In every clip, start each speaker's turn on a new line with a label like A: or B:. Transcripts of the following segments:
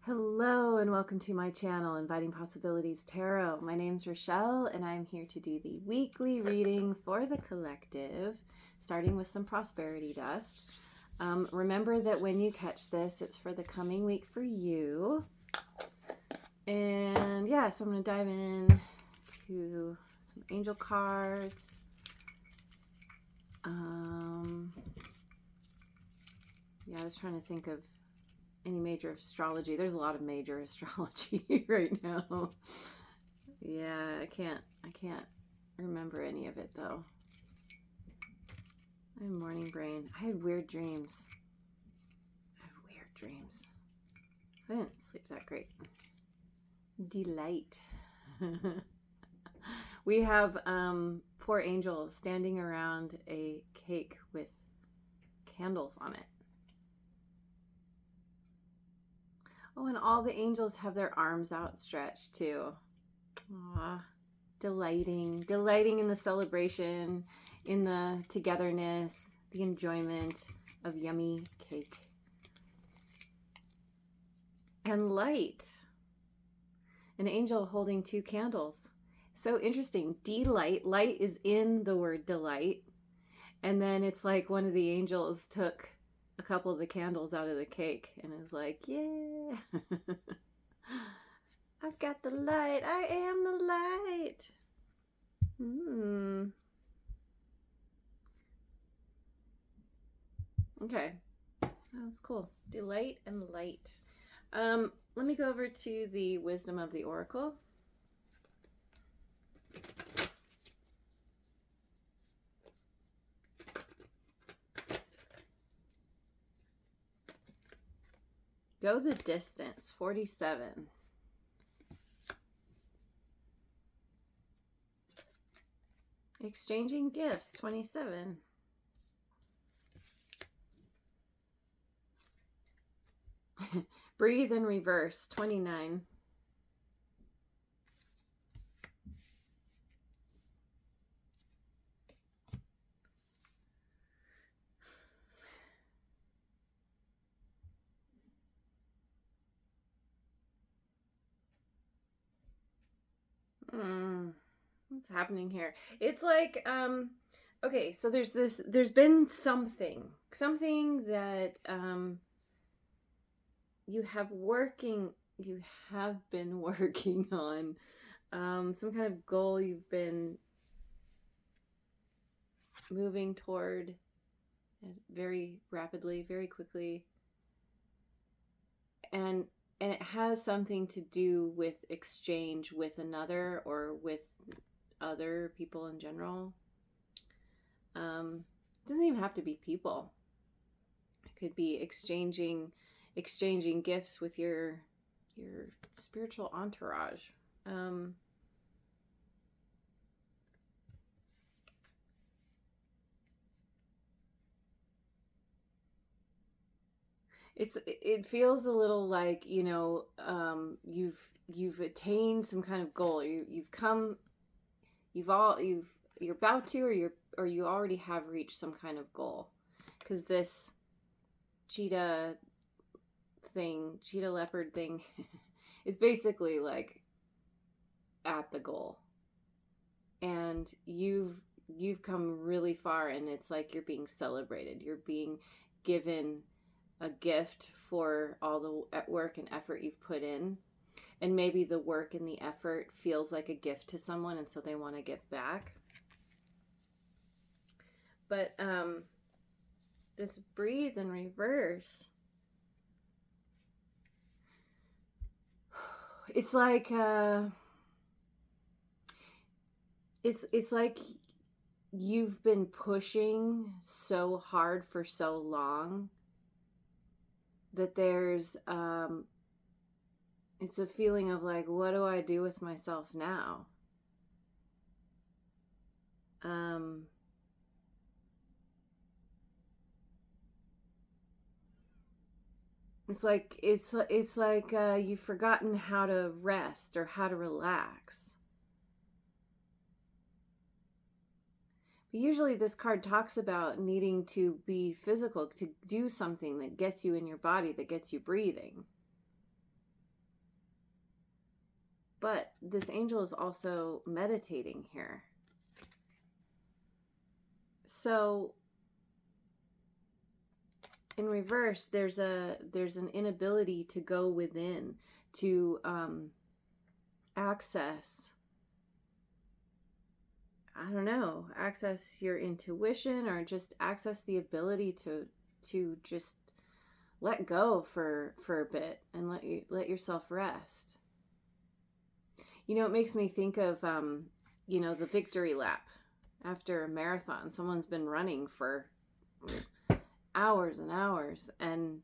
A: Hello and welcome to my channel, Inviting Possibilities Tarot. My name's Rochelle and I'm here to do the weekly reading for the collective, starting with some prosperity dust. Remember that when you catch this, it's for the coming week for you. And yeah, so I'm going to dive in to some angel cards. Yeah, I was trying to think of any major astrology. There's a lot of major astrology right now. Yeah, I can't remember any of it though. I have morning brain. I had weird dreams. I didn't sleep that great. Delight. We have 4 angels standing around a cake with candles on it. Oh, and all the angels have their arms outstretched too. Aww. Delighting in the celebration, in the togetherness, the enjoyment of yummy cake. And light. An angel holding 2 candles. So interesting. Delight. Light is in the word delight. And then it's like one of the angels took a couple of the candles out of the cake and is like, yeah. I've got the light. I am the light. Okay. That's cool. Delight and light. Let me go over to the wisdom of the oracle. Go the distance, 47. Exchanging gifts, 27. Breathe in reverse, 29. What's happening here? It's like, okay, so there's been something that, you have been working on, some kind of goal you've been moving toward very rapidly, very quickly. And it has something to do with exchange with another or with other people in general. It doesn't even have to be people. It could be exchanging gifts with your spiritual entourage. It feels a little like, you know, you've attained some kind of goal. You're about to, or you already have reached some kind of goal, because this cheetah leopard thing is basically like at the goal, and you've come really far, and it's like you're being celebrated. You're being given a gift for all the work and effort you've put in. And maybe the work and the effort feels like a gift to someone, and so they want to give back. But this breathe in reverse, it's like it's like you've been pushing so hard for so long that there's it's a feeling of like, what do I do with myself now? It's like you've forgotten how to rest or how to relax. But usually this card talks about needing to be physical, to do something that gets you in your body, that gets you breathing. But this angel is also meditating here. So in reverse, there's an inability to go within, to access, I don't know, access your intuition, or just access the ability to just let go for a bit and let yourself rest. You know, it makes me think of the victory lap after a marathon. Someone's been running for hours and hours, and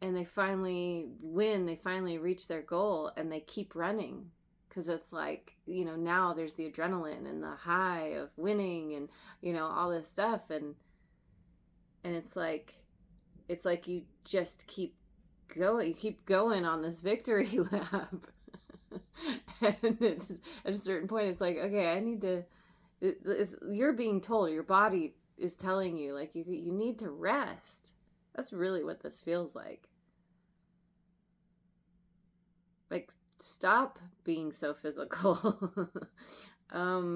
A: they finally win, they finally reach their goal, and they keep running because it's like, now there's the adrenaline and the high of winning and all this stuff, and it's like you just keep going on this victory lap. And it's, at a certain point, it's like, okay, I need to, you're being told, your body is telling you, like, you need to rest. That's really what this feels like. Like, stop being so physical. But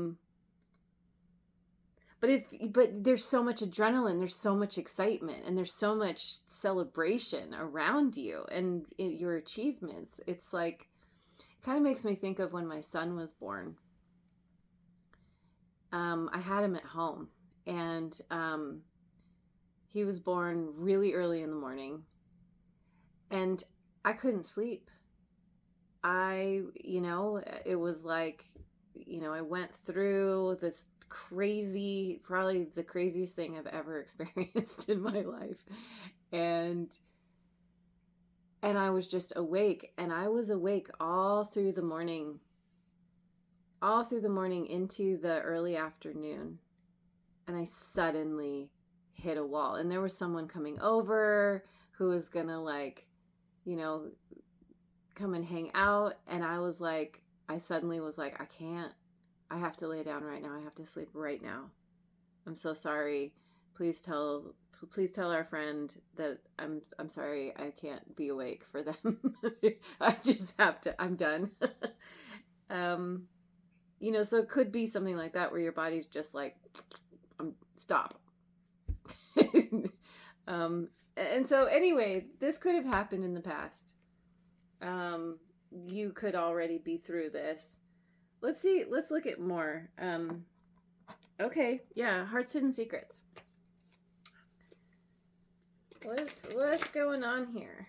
A: there's so much adrenaline, there's so much excitement, and there's so much celebration around you and your achievements. It's like, it kind of makes me think of when my son was born. I had him at home, and he was born really early in the morning, and I couldn't sleep. It was like, I went through this crazy, probably the craziest thing I've ever experienced in my life. And I was just awake, and I was awake all through the morning into the early afternoon. And I suddenly hit a wall, and there was someone coming over who was gonna, like, come and hang out. And I suddenly was like, I have to lay down right now. I have to sleep right now. I'm so sorry. Please tell our friend that I'm sorry. I can't be awake for them. I just have to, I'm done. So it could be something like that, where your body's just like, stop. And so anyway, this could have happened in the past. You could already be through this. Let's look at more. Okay, yeah, Heart's Hidden Secrets. What's going on here?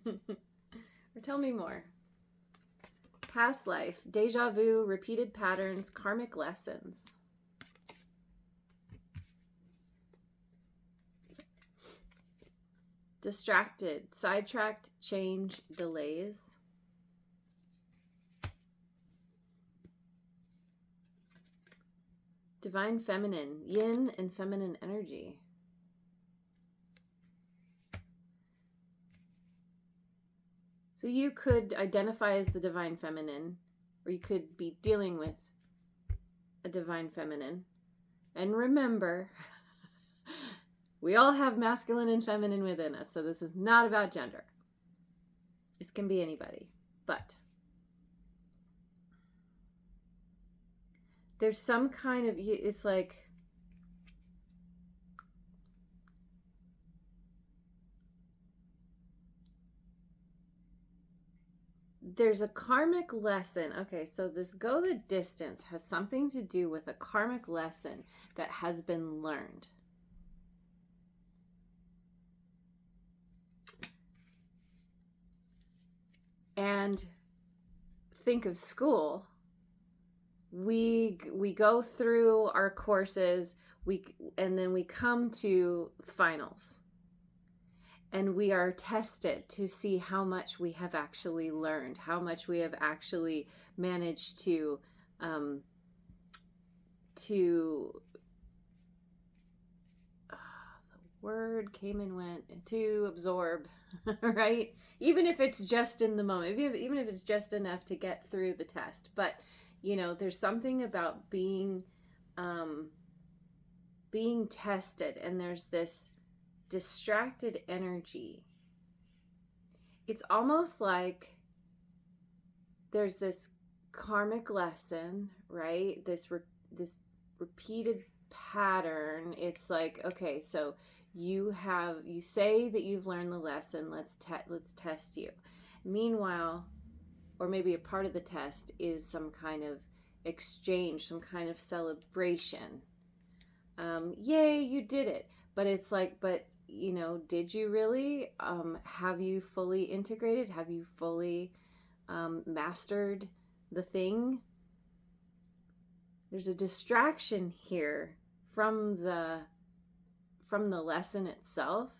A: Or tell me more. Past life, deja vu, repeated patterns, karmic lessons. Distracted, sidetracked, change, delays. Divine feminine, yin and feminine energy. So you could identify as the divine feminine, or you could be dealing with a divine feminine. And remember, we all have masculine and feminine within us, so this is not about gender. This can be anybody, but there's some kind of, it's like, there's a karmic lesson. Okay, so this go the distance has something to do with a karmic lesson that has been learned. And think of school. We go through our courses, and then we come to finals. And we are tested to see how much we have actually learned, how much we have actually managed to the word came and went, to absorb, right? Even if it's just in the moment, even if it's just enough to get through the test. But, there's something about being tested, and there's this distracted energy. It's almost like there's this karmic lesson, right? This repeated pattern. It's like, okay, so you say that you've learned the lesson. Let's test you. Meanwhile, or maybe a part of the test is some kind of exchange, some kind of celebration. Yay, you did it. But it's like, but did you really? Have you fully integrated? Have you fully mastered the thing? There's a distraction here from the lesson itself,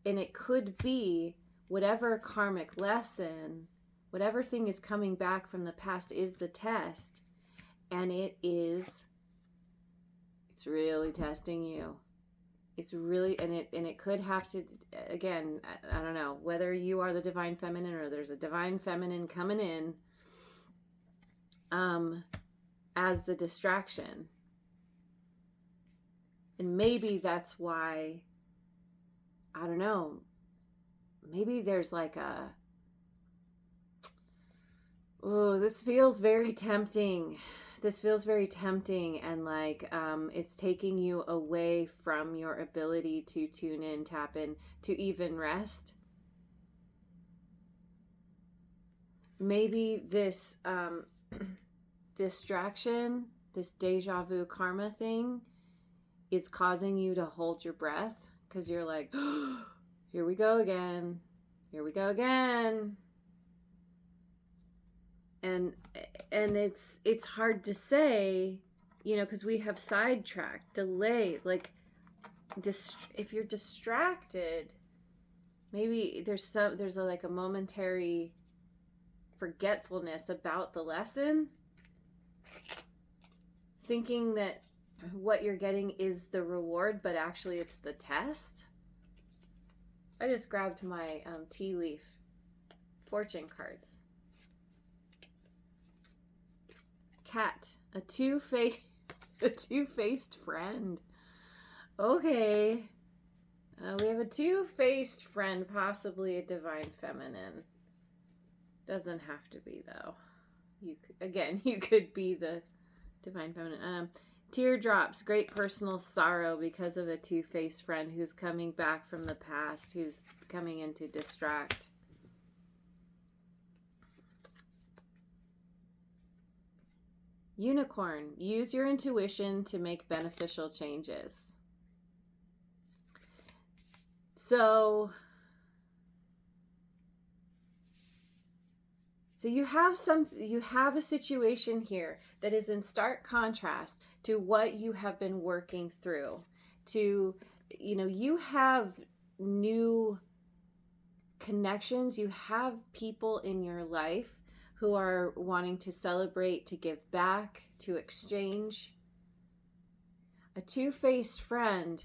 A: and it could be whatever karmic lesson, whatever thing is coming back from the past is the test, and it's really testing you. It's really, and it could have to, again, I don't know whether you are the divine feminine or there's a divine feminine coming in as the distraction. And maybe that's why, I don't know, maybe there's like this feels very tempting. This feels very tempting, and like it's taking you away from your ability to tune in, tap in, to even rest. Maybe this distraction, this deja vu karma thing, is causing you to hold your breath because you're like, oh, here we go again. Here we go again. And it's hard to say, because we have sidetracked, delayed, like if you're distracted, maybe there's like a momentary forgetfulness about the lesson, thinking that what you're getting is the reward, but actually it's the test. I just grabbed my tea leaf fortune cards. Cat, a two-faced friend. Okay. We have a two-faced friend, possibly a divine feminine. Doesn't have to be, though. You could be the divine feminine. Teardrops, great personal sorrow because of a two-faced friend who's coming back from the past, who's coming in to distract. Unicorn, use your intuition to make beneficial changes. So you have a situation here that is in stark contrast to what you have been working through. You have new connections, you have people in your life who are wanting to celebrate, to give back, to exchange. A two-faced friend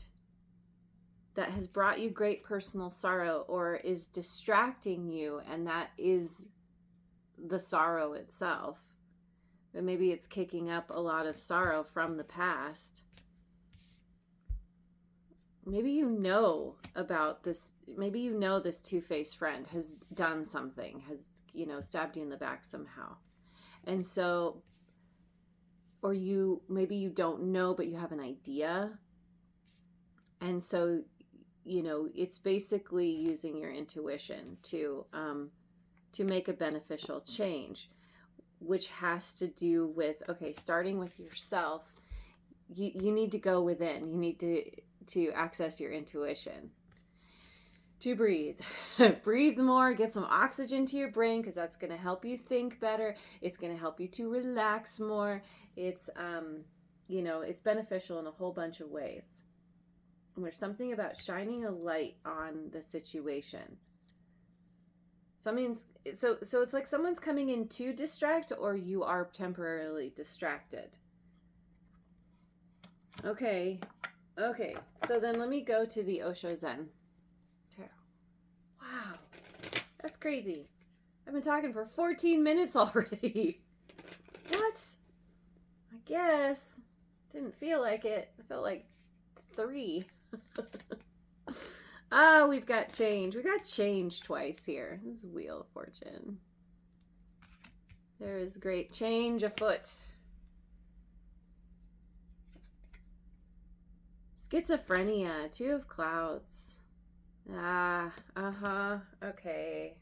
A: that has brought you great personal sorrow or is distracting you, and that is the sorrow itself. But maybe it's kicking up a lot of sorrow from the past. Maybe you know about this. Maybe you know this two-faced friend has done something, has stabbed you in the back somehow. And so, or maybe you don't know, but you have an idea. And so, it's basically using your intuition to make a beneficial change, which has to do with, starting with yourself. You need to go within. You need to access your intuition. To breathe. Breathe more, get some oxygen to your brain, because that's going to help you think better. It's going to help you to relax more. It's it's beneficial in a whole bunch of ways. And there's something about shining a light on the situation. So it's like someone's coming in to distract, or you are temporarily distracted. Okay. So then let me go to the Osho Zen. Wow, that's crazy. I've been talking for 14 minutes already. What? I guess. Didn't feel like it. It felt like 3. We've got change. We got change twice here. This is Wheel of Fortune. There is great change afoot. Schizophrenia, 2 of clouds. Okay.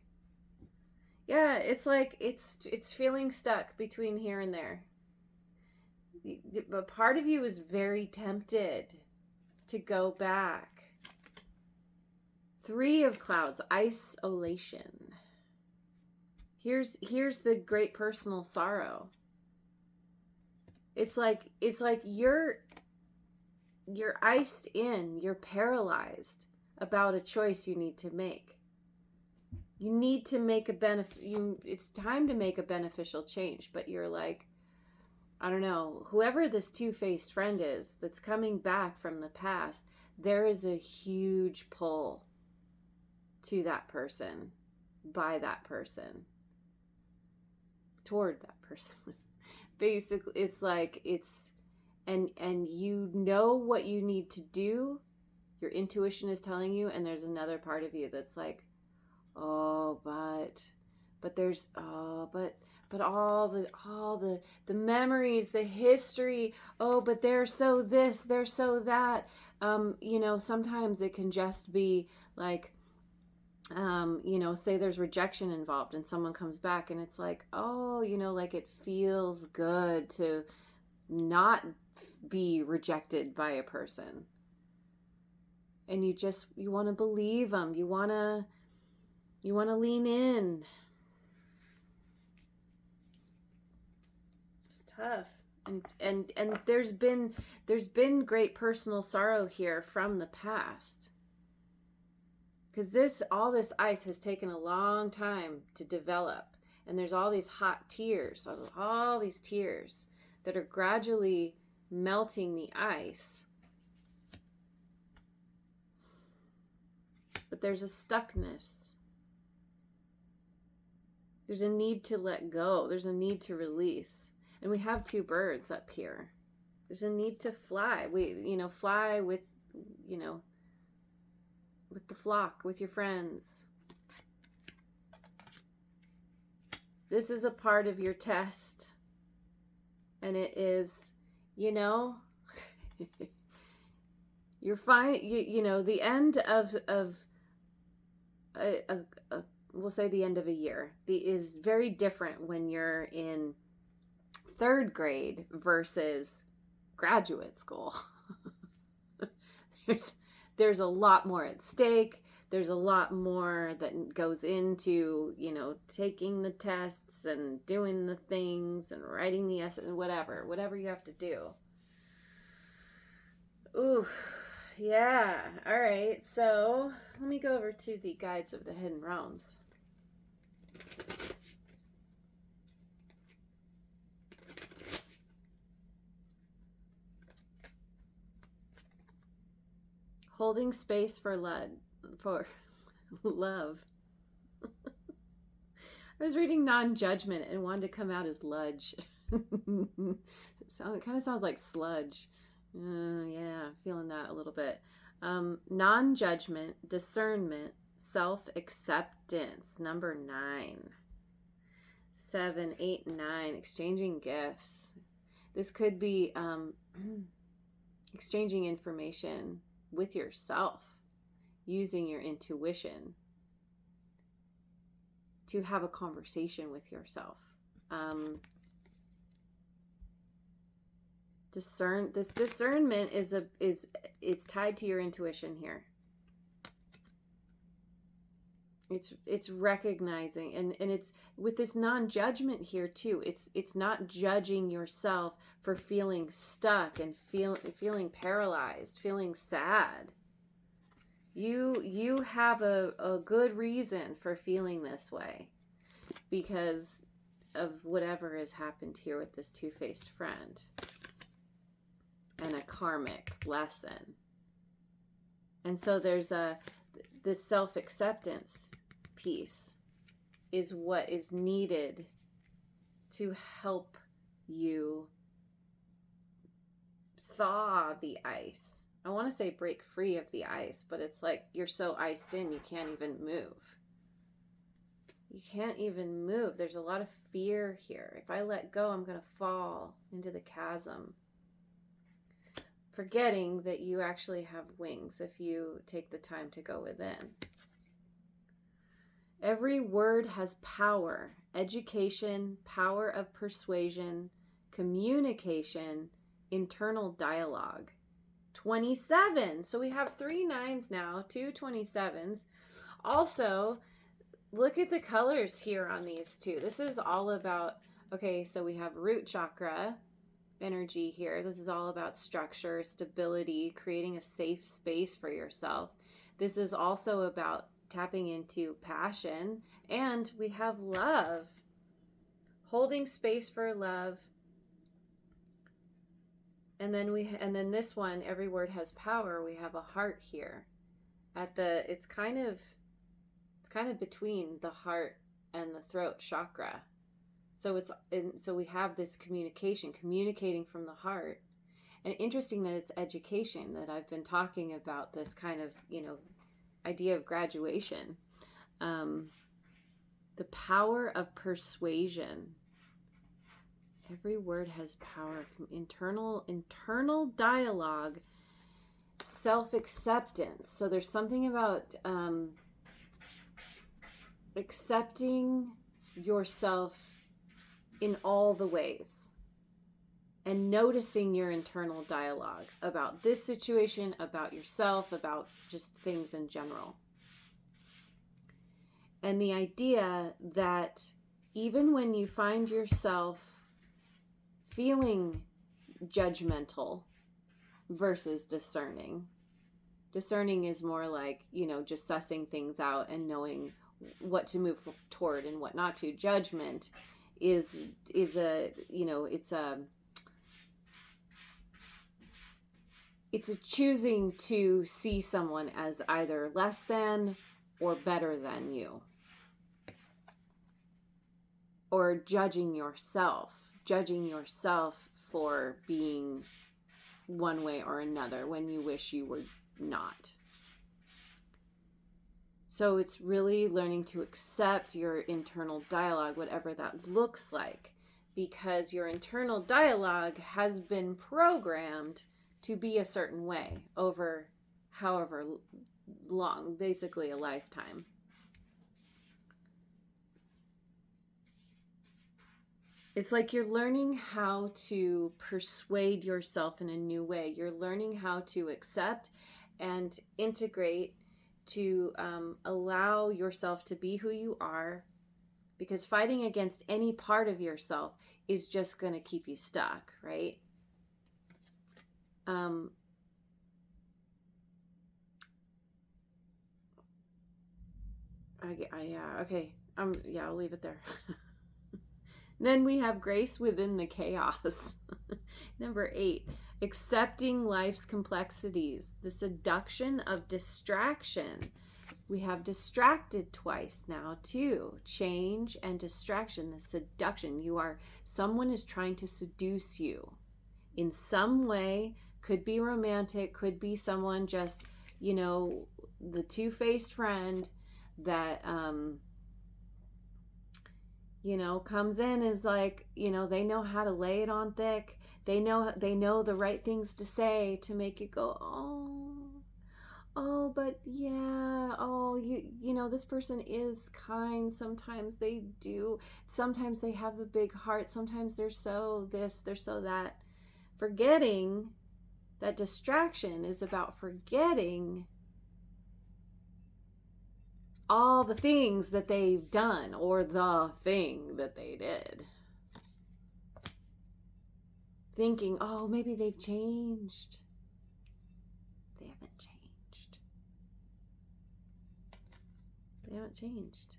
A: Yeah, it's like it's feeling stuck between here and there. But part of you is very tempted to go back. 3 of clouds, isolation. Here's the great personal sorrow. It's like you're iced in, you're paralyzed about a choice you need to make. You need to make it's time to make a beneficial change, but you're like, I don't know, whoever this two-faced friend is that's coming back from the past, there is a huge pull to that person, by that person, toward that person. Basically, it's like and you know what you need to do. Your intuition is telling you, and there's another part of you that's like, oh, but there's but all the memories, the history, but they're so this, they're so that. Sometimes it can just be like, say there's rejection involved and someone comes back and it's like, like it feels good to not be rejected by a person. And you want to believe them. You want to lean in. It's tough. And there's been great personal sorrow here from the past. Because all this ice has taken a long time to develop. And there's all these hot tears, all these tears that are gradually melting the ice. But there's a stuckness. There's a need to let go. There's a need to release. And we have 2 birds up here. There's a need to fly. Fly with, with the flock, with your friends. This is a part of your test. And it is, you're fine. The end of we'll say the end of a year is very different when you're in 3rd grade versus graduate school. There's a lot more at stake. There's a lot more that goes into, taking the tests and doing the things and writing the essays and whatever you have to do. Ooh, yeah. All right. So let me go over to the Guides of the Hidden Realms. Holding space for love. I was reading non-judgment and wanted to come out as ludge. It kind of sounds like sludge. Yeah, feeling that a little bit. Non-judgment, discernment, self-acceptance. Number 9. 7, 8, 9. Exchanging gifts. This could be exchanging information with yourself, using your intuition to have a conversation with yourself. Discernment is it's tied to your intuition here. It's recognizing, and it's with this non-judgment here too. It's not judging yourself for feeling stuck and feeling paralyzed, feeling sad. You have a good reason for feeling this way because of whatever has happened here with this two-faced friend and a karmic lesson. And so there's this self-acceptance piece is what is needed to help you thaw the ice. I want to say break free of the ice, but it's like you're so iced in you can't even move. You can't even move. There's a lot of fear here. If I let go, I'm going to fall into the chasm. Forgetting that you actually have wings if you take the time to go within. Every word has power. Education, power of persuasion, communication, internal dialogue. 27. So we have 3 9s now, 2 27s. Also, look at the colors here on these two. This is all about, okay, so we have root chakra energy here. This is all about structure, stability, creating a safe space for yourself. This is also about tapping into passion, and we have love, holding space for love. And then this one, every word has power. We have a heart here at the, it's kind of between the heart and the throat chakra. So so we have this communicating from the heart. And interesting that it's education, that I've been talking about this kind of, idea of graduation. The power of persuasion. Every word has power. Internal dialogue, self-acceptance. So there's something about accepting yourself in all the ways and noticing your internal dialogue about this situation, about yourself, about just things in general. And the idea that even when you find yourself feeling judgmental versus discerning is more like, just sussing things out and knowing what to move toward and what not to. Judgment is it's a choosing to see someone as either less than or better than you, or judging yourself for being one way or another when you wish you were not. So it's really learning to accept your internal dialogue, whatever that looks like, because your internal dialogue has been programmed to be a certain way over however long, basically a lifetime. It's like you're learning how to persuade yourself in a new way. You're learning how to accept and integrate, to allow yourself to be who you are, because fighting against any part of yourself is just going to keep you stuck, right? Okay. I'll leave it there. Then we have grace within the chaos. Number 8, accepting life's complexities, the seduction of distraction. We have distracted twice now too. Change and distraction, the seduction. Someone is trying to seduce you in some way. Could be romantic, could be someone just, the two-faced friend that, comes in, is like, they know how to lay it on thick. They know the right things to say to make you go, but yeah, this person is kind. Sometimes they do. Sometimes they have a big heart. Sometimes they're so this, they're so that. Forgetting that distraction is about forgetting all the things that they've done, or the thing that they did. Thinking, maybe they've changed. They haven't changed. They haven't changed.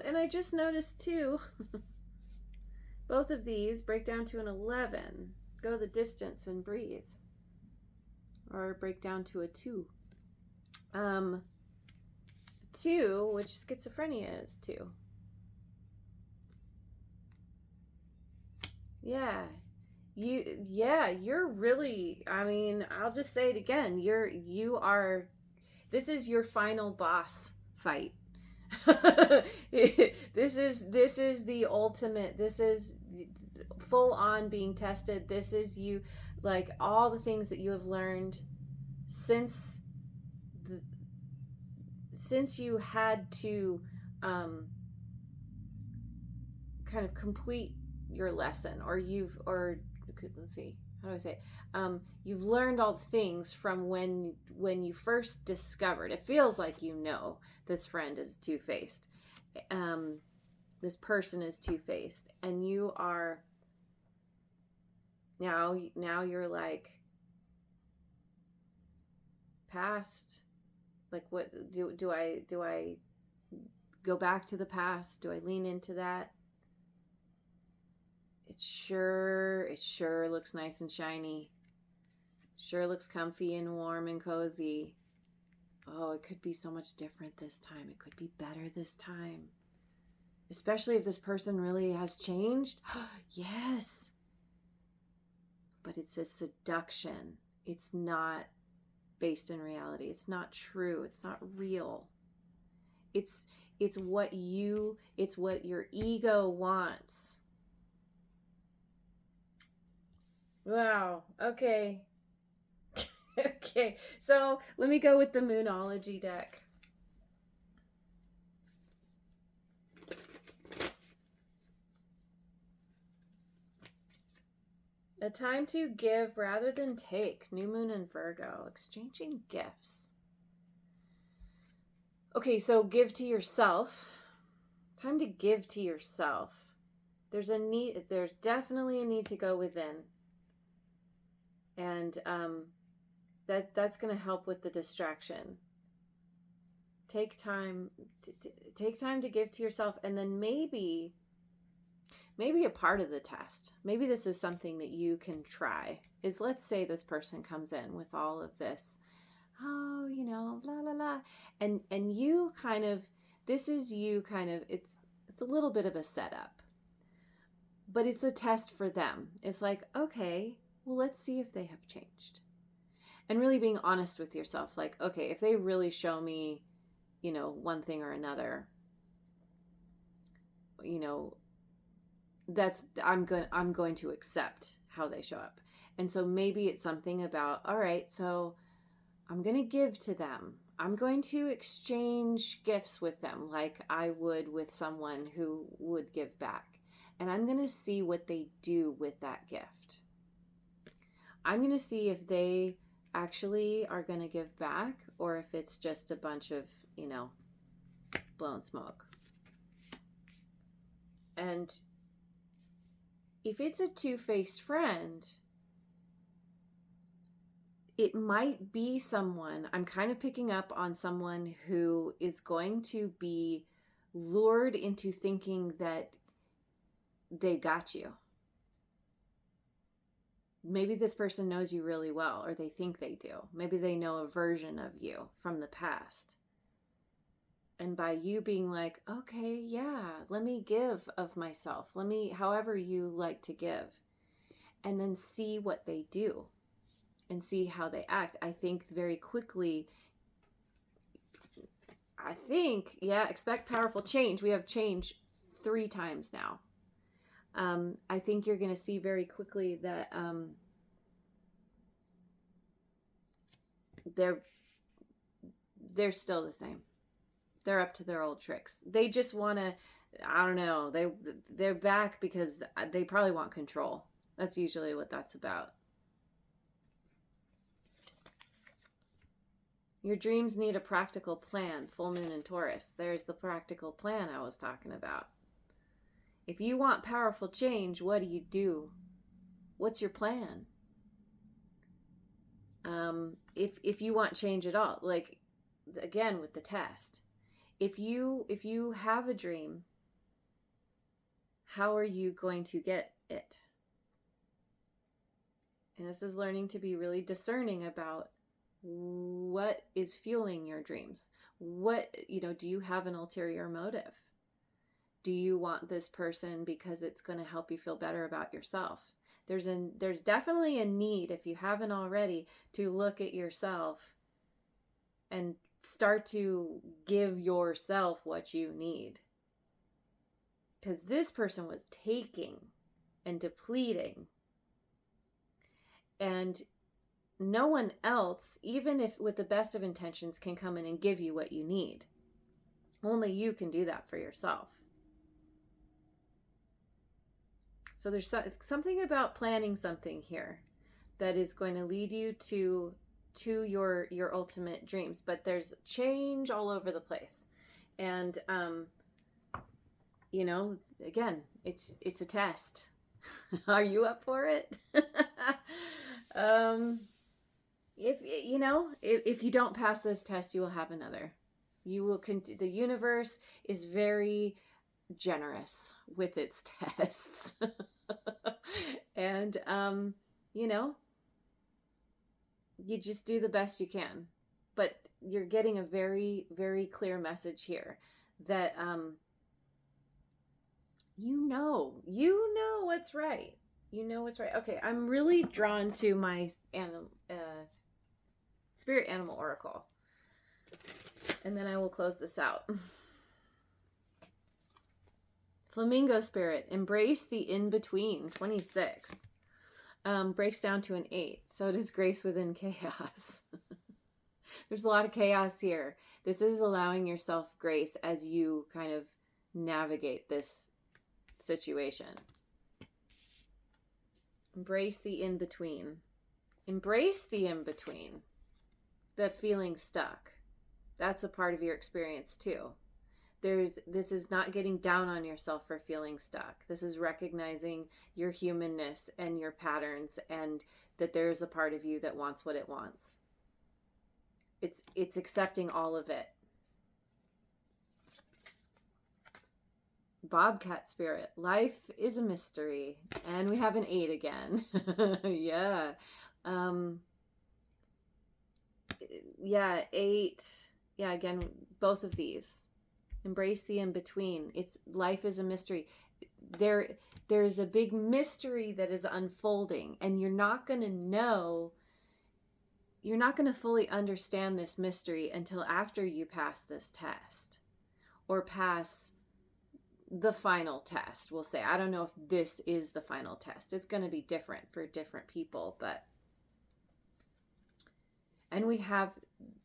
A: And I just noticed too, both of these break down to an 11. Go the distance and breathe. Or break down to a 2. 2, which schizophrenia is 2. Yeah. You're really, I mean, I'll just say it again. This is your final boss fight. This is the ultimate. This is full on being tested. This is you, like all the things that you have learned since the, since you had to um, kind of complete your lesson, or let's see, how do I say it? You've learned all the things from when you first discovered. It feels like this friend is two-faced. Um, this person is two-faced, and you are now you're like past. Like, what do I go back to the past? Do I lean into that? It sure looks nice and shiny. Sure looks comfy and warm and cozy. Oh, it could be so much different this time. It could be better this time. Especially if this person really has changed. Yes. But it's a seduction. It's not based in reality. It's not true. It's not real. It's what your ego wants. Wow. Okay. Okay. So let me go with the Moonology deck. A time to give rather than take. New moon in Virgo. Exchanging gifts. Okay, so give to yourself. Time to give to yourself. There's definitely a need to go within. And that's going to help with the distraction. Take time to give to yourself, and then maybe a part of the test. Maybe this is something that you can try. Is, let's say this person comes in with all of this, la la la, and you kind of, this is you kind of, it's a little bit of a setup, but it's a test for them. It's like, okay, well, let's see if they have changed. And really being honest with yourself, like, okay, if they really show me, one thing or another, I'm going to accept how they show up. And so maybe it's something about, all right, so I'm going to give to them. I'm going to exchange gifts with them like I would with someone who would give back. And I'm going to see what they do with that gift. I'm going to see if they actually are going to give back, or if it's just a bunch of, blown smoke. And if it's a two-faced friend, it might be someone, I'm kind of picking up on someone who is going to be lured into thinking that they got you. Maybe this person knows you really well, or they think they do. Maybe they know a version of you from the past. And by you being like, okay, yeah, let me give of myself. However you like to give. And then see what they do and see how they act. I think very quickly, expect powerful change. We have change 3 times now. I think you're going to see very quickly that they're still the same. They're up to their old tricks. They just want to, I don't know, they're back because they probably want control. That's usually what that's about. Your dreams need a practical plan. Full moon in Taurus. There's the practical plan I was talking about. If you want powerful change, what do? What's your plan? If you want change at all, like, again with the test, if you have a dream, how are you going to get it? And this is learning to be really discerning about what is fueling your dreams. What, do you have an ulterior motive? Do you want this person because it's going to help you feel better about yourself? There's definitely a need, if you haven't already, to look at yourself and start to give yourself what you need. Because this person was taking and depleting. And no one else, even if with the best of intentions, can come in and give you what you need. Only you can do that for yourself. So there's something about planning something here that is going to lead you to your ultimate dreams. But there's change all over the place. And, you know, again, it's a test. Are you up for it? If you don't pass this test, you will have another. You will the universe is very generous with its tests. And you just do the best you can. But you're getting a very, very clear message here that you know what's right. You know what's right. Okay, I'm really drawn to my spirit animal oracle. And then I will close this out. Flamingo spirit, embrace the in-between, 26. Breaks down to an 8. So does grace within chaos. There's a lot of chaos here. This is allowing yourself grace as you kind of navigate this situation. Embrace the in-between. Embrace the in-between. The feeling stuck. That's a part of your experience too. This is not getting down on yourself for feeling stuck. This is recognizing your humanness and your patterns, and that there's a part of you that wants what it wants. It's accepting all of it. Bobcat spirit, life is a mystery. And we have an 8 again. Yeah. Yeah, 8. Yeah, again, both of these. Embrace the in-between. Life is a mystery. There's a big mystery that is unfolding, and you're not going to fully understand this mystery until after you pass this test, or pass the final test. We'll say, I don't know if this is the final test. It's going to be different for different people, and we have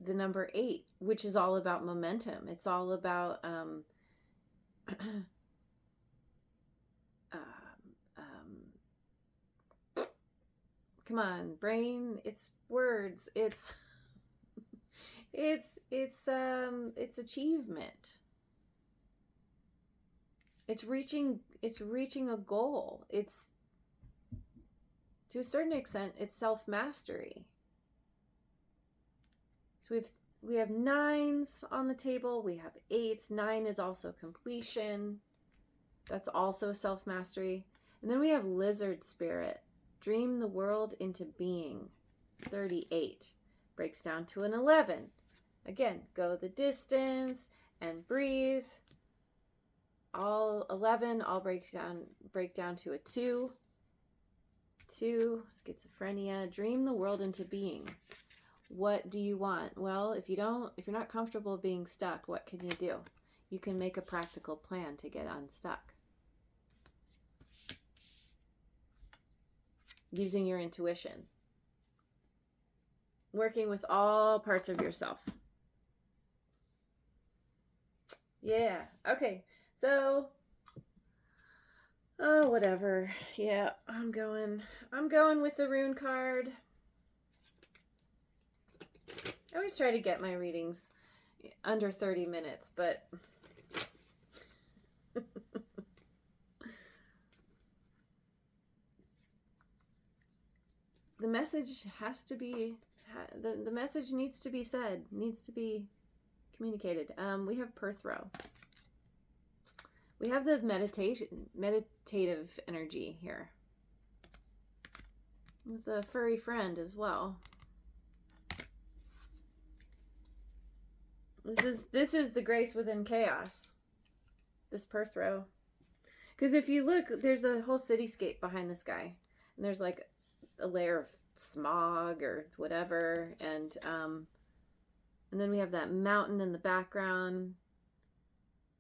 A: the number 8, which is all about momentum. It's all about come on, brain. It's words. It's achievement. It's reaching a goal. It's, to a certain extent, it's self-mastery. So we have 9s on the table. We have 8s. 9 is also completion. That's also self-mastery. And then we have lizard spirit. Dream the world into being. 38. Breaks down to an 11. Again, go the distance and breathe. All 11 all break down to a 2. 2, schizophrenia. Dream the world into being. What do you want? Well, if you're not comfortable being stuck, what can you do? You can make a practical plan to get unstuck. Using your intuition. Working with all parts of yourself. Yeah. Okay. So, whatever. Yeah, I'm going with the rune card. I always try to get my readings under 30 minutes, but the message has to be, the message needs to be said, needs to be communicated. We have Perthrow. We have the meditative energy here. With a furry friend as well. This is the grace within chaos. This Perthrow. Because if you look, there's a whole cityscape behind this guy. And there's like a layer of smog or whatever, and then we have that mountain in the background.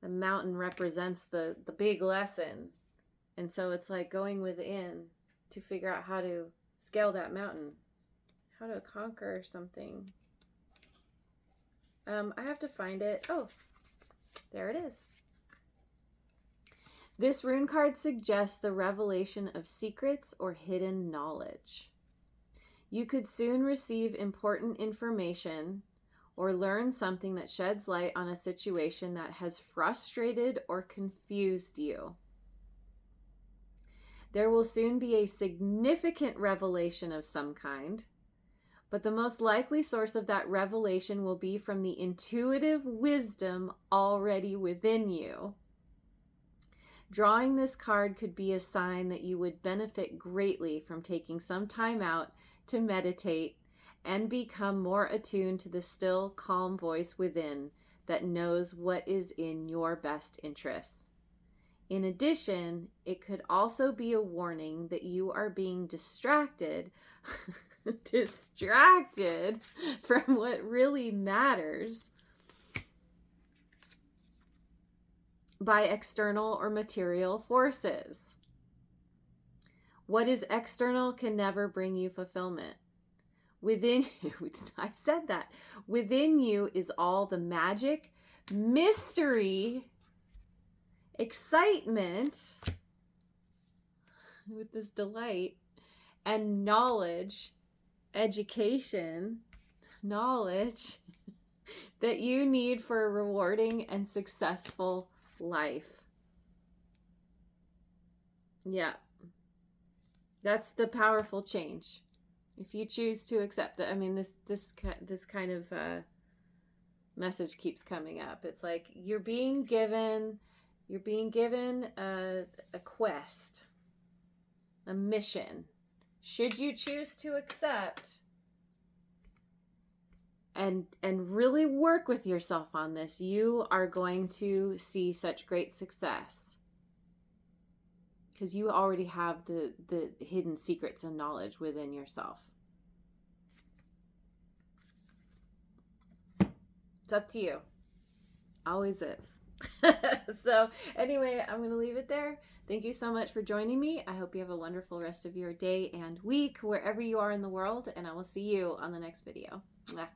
A: The mountain represents the big lesson, and so it's like going within to figure out how to scale that mountain, how to conquer something. I have to find it. Oh, there it is. This rune card suggests the revelation of secrets or hidden knowledge. You could soon receive important information or learn something that sheds light on a situation that has frustrated or confused you. There will soon be a significant revelation of some kind, but the most likely source of that revelation will be from the intuitive wisdom already within you. Drawing this card could be a sign that you would benefit greatly from taking some time out to meditate and become more attuned to the still, calm voice within that knows what is in your best interests. In addition, it could also be a warning that you are being distracted from what really matters by external or material forces. What is external can never bring you fulfillment. Within you, I said that, within you is all the magic, mystery, excitement, with this delight, and knowledge, education, knowledge that you need for a rewarding and successful life. Yeah. That's the powerful change. If you choose to accept that, I mean, this kind of message keeps coming up. It's like you're being given a quest, a mission. Should you choose to accept and really work with yourself on this, you are going to see such great success. Because you already have the hidden secrets and knowledge within yourself. It's up to you. Always is. So anyway, I'm going to leave it there. Thank you so much for joining me. I hope you have a wonderful rest of your day and week, wherever you are in the world, and I will see you on the next video. Mwah.